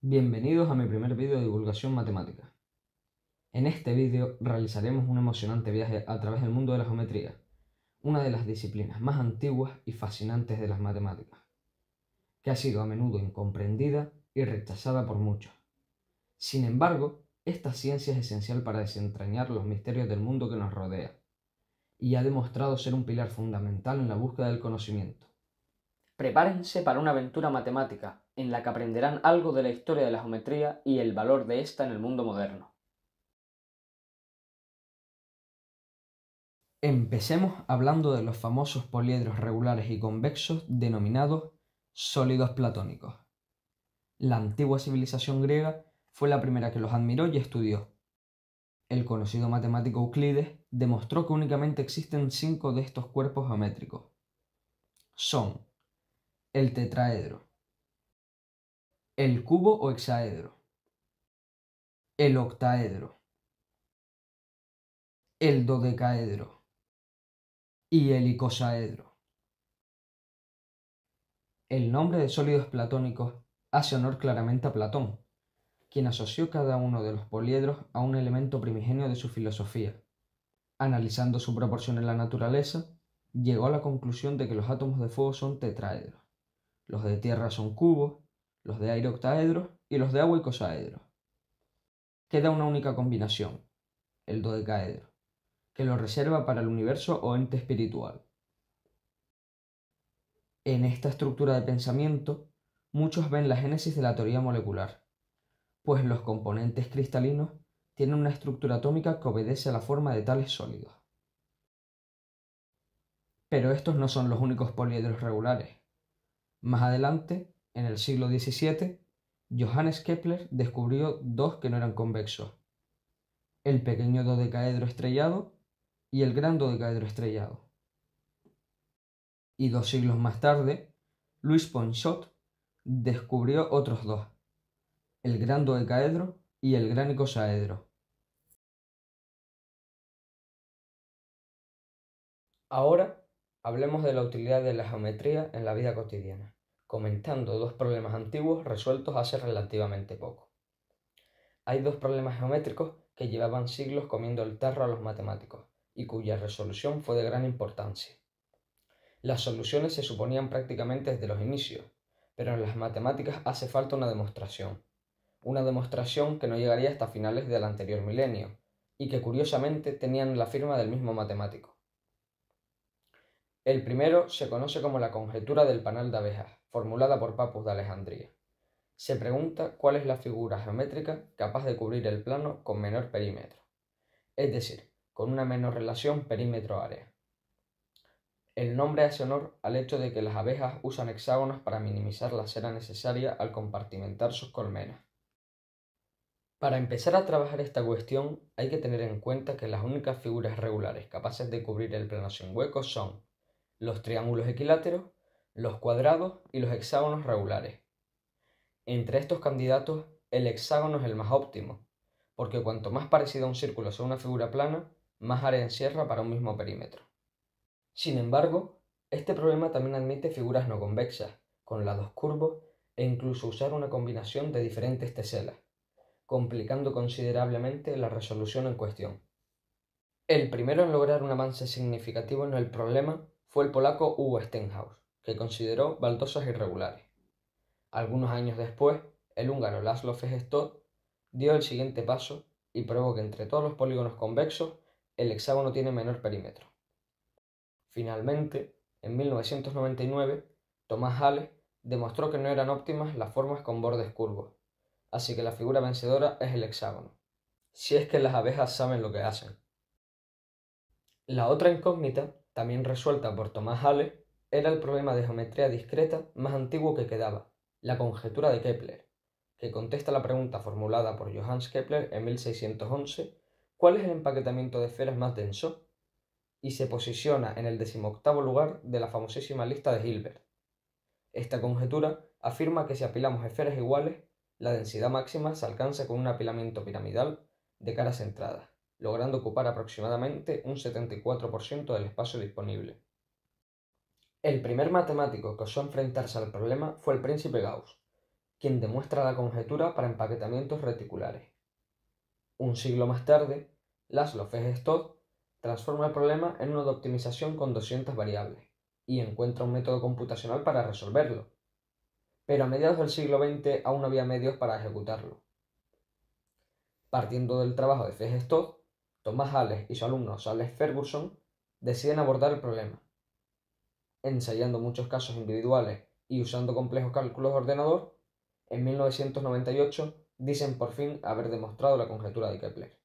Bienvenidos a mi primer vídeo de divulgación matemática. En este vídeo realizaremos un emocionante viaje a través del mundo de la geometría, una de las disciplinas más antiguas y fascinantes de las matemáticas, que ha sido a menudo incomprendida y rechazada por muchos. Sin embargo, esta ciencia es esencial para desentrañar los misterios del mundo que nos rodea, y ha demostrado ser un pilar fundamental en la búsqueda del conocimiento. Prepárense para una aventura matemática, en la que aprenderán algo de la historia de la geometría y el valor de esta en el mundo moderno. Empecemos hablando de los famosos poliedros regulares y convexos denominados sólidos platónicos. La antigua civilización griega fue la primera que los admiró y estudió. El conocido matemático Euclides demostró que únicamente existen 5 de estos cuerpos geométricos. Son el tetraedro, el cubo o hexaedro, el octaedro, el dodecaedro y el icosaedro. El nombre de sólidos platónicos hace honor claramente a Platón, quien asoció cada uno de los poliedros a un elemento primigenio de su filosofía. Analizando su proporción en la naturaleza, llegó a la conclusión de que los átomos de fuego son tetraedros, los de tierra son cubos, los de aire octaedros y los de agua icosaedros. Queda una única combinación, el dodecaedro, que lo reserva para el universo o ente espiritual. En esta estructura de pensamiento, muchos ven la génesis de la teoría molecular, pues los componentes cristalinos tienen una estructura atómica que obedece a la forma de tales sólidos. Pero estos no son los únicos poliedros regulares. Más adelante, en el siglo XVII, Johannes Kepler descubrió dos que no eran convexos: el pequeño dodecaedro estrellado y el gran dodecaedro estrellado. Y 2 siglos más tarde, Louis Poinsot descubrió otros dos: el gran dodecaedro y el gran icosaedro. Ahora hablemos de la utilidad de la geometría en la vida cotidiana, comentando 2 problemas antiguos resueltos hace relativamente poco. Hay 2 problemas geométricos que llevaban siglos comiendo el tarro a los matemáticos y cuya resolución fue de gran importancia. Las soluciones se suponían prácticamente desde los inicios, pero en las matemáticas hace falta una demostración que no llegaría hasta finales del anterior milenio, y que curiosamente tenían la firma del mismo matemático. El primero se conoce como la conjetura del panal de abejas, formulada por Papus de Alejandría. Se pregunta cuál es la figura geométrica capaz de cubrir el plano con menor perímetro, es decir, con una menor relación perímetro-área. El nombre hace honor al hecho de que las abejas usan hexágonos para minimizar la cera necesaria al compartimentar sus colmenas. Para empezar a trabajar esta cuestión hay que tener en cuenta que las únicas figuras regulares capaces de cubrir el plano sin huecos son los triángulos equiláteros, los cuadrados y los hexágonos regulares. Entre estos candidatos, el hexágono es el más óptimo, porque cuanto más parecido a un círculo sea una figura plana, más área encierra para un mismo perímetro. Sin embargo, este problema también admite figuras no convexas, con lados curvos e incluso usar una combinación de diferentes teselas, complicando considerablemente la resolución en cuestión. El primero en lograr un avance significativo en el problema fue el polaco Hugo Stenhouse, que consideró baldosas irregulares. Algunos años después, el húngaro László Fejes-Tóth dio el siguiente paso y probó que entre todos los polígonos convexos el hexágono tiene menor perímetro. Finalmente, en 1999, Tomás Hale demostró que no eran óptimas las formas con bordes curvos, así que la figura vencedora es el hexágono, si es que las abejas saben lo que hacen. La otra incógnita, también resuelta por Tomás Hale, era el problema de geometría discreta más antiguo que quedaba, la conjetura de Kepler, que contesta la pregunta formulada por Johannes Kepler en 1611: ¿cuál es el empaquetamiento de esferas más denso? Y se posiciona en el 18º lugar de la famosísima lista de Hilbert. Esta conjetura afirma que si apilamos esferas iguales, la densidad máxima se alcanza con un apilamiento piramidal de caras centradas, logrando ocupar aproximadamente un 74% del espacio disponible. El primer matemático que osó enfrentarse al problema fue el príncipe Gauss, quien demuestra la conjetura para empaquetamientos reticulares. Un siglo más tarde, Laszlo Feje-Stokes transforma el problema en uno de optimización con 200 variables y encuentra un método computacional para resolverlo. Pero a mediados del siglo XX aún no había medios para ejecutarlo. Partiendo del trabajo de Feje-Stokes, Thomas Hales y su alumno Charles Ferguson deciden abordar el problema. Ensayando muchos casos individuales y usando complejos cálculos de ordenador, en 1998 dicen por fin haber demostrado la conjetura de Kepler.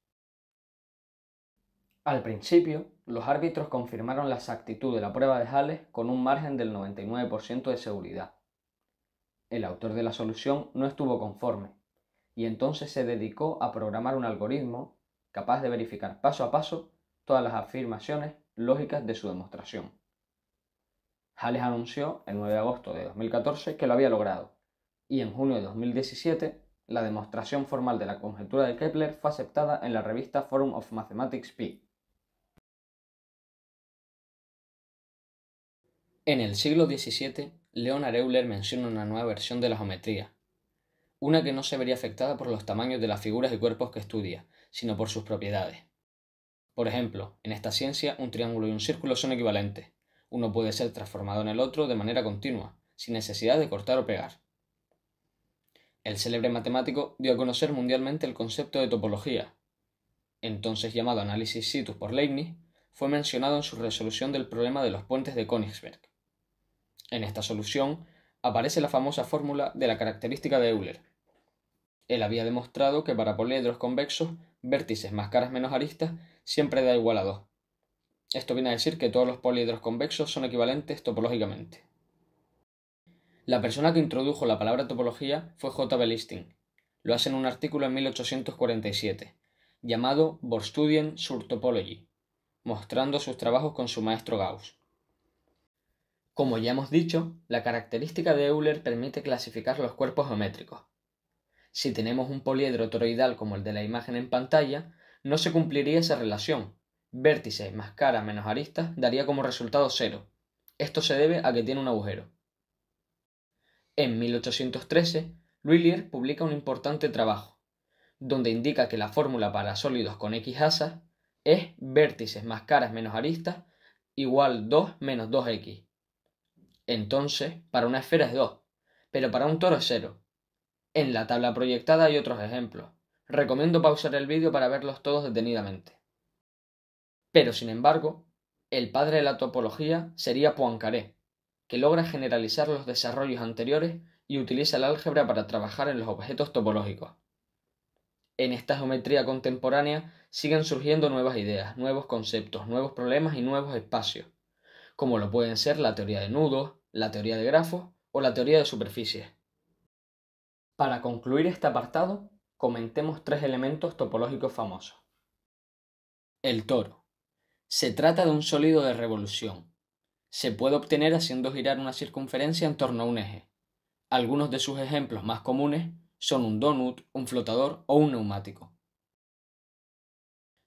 Al principio, los árbitros confirmaron la exactitud de la prueba de Hales con un margen del 99% de seguridad. El autor de la solución no estuvo conforme, y entonces se dedicó a programar un algoritmo capaz de verificar paso a paso todas las afirmaciones lógicas de su demostración. Hales anunció el 9 de agosto de 2014 que lo había logrado, y en junio de 2017 la demostración formal de la conjetura de Kepler fue aceptada en la revista Forum of Mathematics P. En el siglo XVII, Leonhard Euler menciona una nueva versión de la geometría, una que no se vería afectada por los tamaños de las figuras y cuerpos que estudia, sino por sus propiedades. Por ejemplo, en esta ciencia un triángulo y un círculo son equivalentes. Uno puede ser transformado en el otro de manera continua, sin necesidad de cortar o pegar. El célebre matemático dio a conocer mundialmente el concepto de topología, entonces llamado análisis situs por Leibniz, fue mencionado en su resolución del problema de los puentes de Königsberg. En esta solución aparece la famosa fórmula de la característica de Euler. Él había demostrado que para poliedros convexos, vértices más caras menos aristas siempre da igual a 2. Esto viene a decir que todos los poliedros convexos son equivalentes topológicamente. La persona que introdujo la palabra topología fue J. B. Listing. Lo hace en un artículo en 1847, llamado Vorstudien zur Topologie, mostrando sus trabajos con su maestro Gauss. Como ya hemos dicho, la característica de Euler permite clasificar los cuerpos geométricos. Si tenemos un poliedro toroidal como el de la imagen en pantalla, no se cumpliría esa relación. Vértices más caras menos aristas daría como resultado 0. Esto se debe a que tiene un agujero. En 1813, L'Huillier publica un importante trabajo, donde indica que la fórmula para sólidos con X asas es vértices más caras menos aristas igual 2 menos 2x. Entonces, para una esfera es 2, pero para un toro es 0. En la tabla proyectada hay otros ejemplos. Recomiendo pausar el vídeo para verlos todos detenidamente. Pero, sin embargo, el padre de la topología sería Poincaré, que logra generalizar los desarrollos anteriores y utiliza el álgebra para trabajar en los objetos topológicos. En esta geometría contemporánea siguen surgiendo nuevas ideas, nuevos conceptos, nuevos problemas y nuevos espacios, como lo pueden ser la teoría de nudos, la teoría de grafos o la teoría de superficies. Para concluir este apartado, comentemos 3 elementos topológicos famosos. El toro. Se trata de un sólido de revolución. Se puede obtener haciendo girar una circunferencia en torno a un eje. Algunos de sus ejemplos más comunes son un donut, un flotador o un neumático.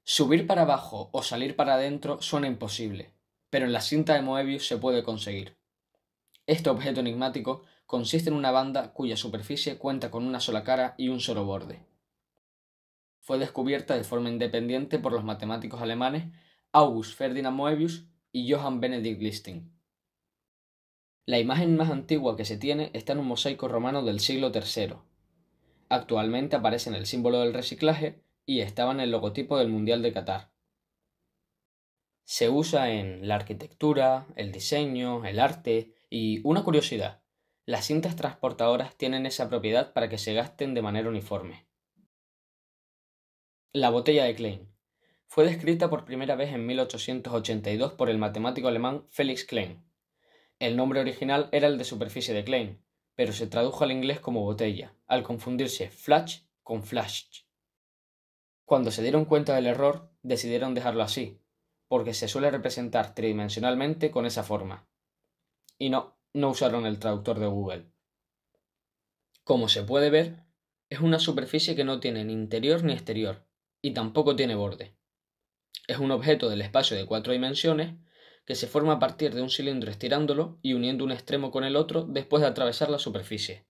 Subir para abajo o salir para adentro suena imposible, pero en la cinta de Moebius se puede conseguir. Este objeto enigmático consiste en una banda cuya superficie cuenta con una sola cara y un solo borde. Fue descubierta de forma independiente por los matemáticos alemanes August Ferdinand Moebius y Johann Benedict Listing. La imagen más antigua que se tiene está en un mosaico romano del siglo III. Actualmente aparece en el símbolo del reciclaje y estaba en el logotipo del Mundial de Qatar. Se usa en la arquitectura, el diseño, el arte y, una curiosidad, las cintas transportadoras tienen esa propiedad para que se gasten de manera uniforme. La botella de Klein. Fue descrita por primera vez en 1882 por el matemático alemán Felix Klein. El nombre original era el de superficie de Klein, pero se tradujo al inglés como botella, al confundirse flash con flash. Cuando se dieron cuenta del error, decidieron dejarlo así, porque se suele representar tridimensionalmente con esa forma. Y no usaron el traductor de Google. Como se puede ver, es una superficie que no tiene ni interior ni exterior, y tampoco tiene borde. Es un objeto del espacio de 4 dimensiones que se forma a partir de un cilindro estirándolo y uniendo un extremo con el otro después de atravesar la superficie.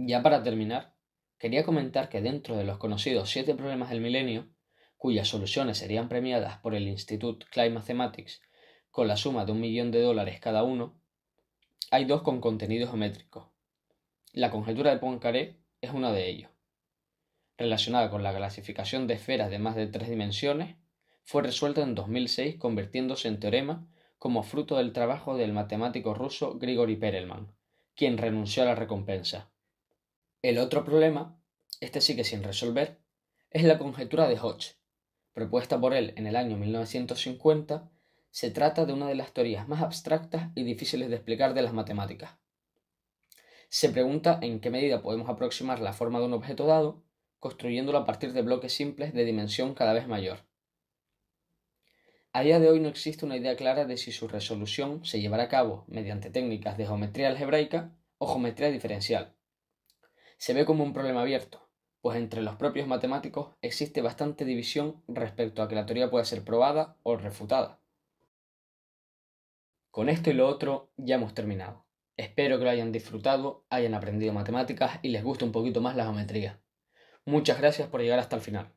Ya para terminar, quería comentar que dentro de los conocidos 7 problemas del milenio, cuyas soluciones serían premiadas por el Institute Climate Mathematics con la suma de $1.000.000 cada uno, hay 2 con contenido geométrico. La conjetura de Poincaré es uno de ellos, relacionada con la clasificación de esferas de más de 3 dimensiones, fue resuelta en 2006 convirtiéndose en teorema como fruto del trabajo del matemático ruso Grigori Perelman, quien renunció a la recompensa. El otro problema, este sí que sin resolver, es la conjetura de Hodge. Propuesta por él en el año 1950, se trata de una de las teorías más abstractas y difíciles de explicar de las matemáticas. Se pregunta en qué medida podemos aproximar la forma de un objeto dado, construyéndolo a partir de bloques simples de dimensión cada vez mayor. A día de hoy no existe una idea clara de si su resolución se llevará a cabo mediante técnicas de geometría algebraica o geometría diferencial. Se ve como un problema abierto, pues entre los propios matemáticos existe bastante división respecto a que la teoría pueda ser probada o refutada. Con esto y lo otro ya hemos terminado. Espero que lo hayan disfrutado, hayan aprendido matemáticas y les guste un poquito más la geometría. Muchas gracias por llegar hasta el final.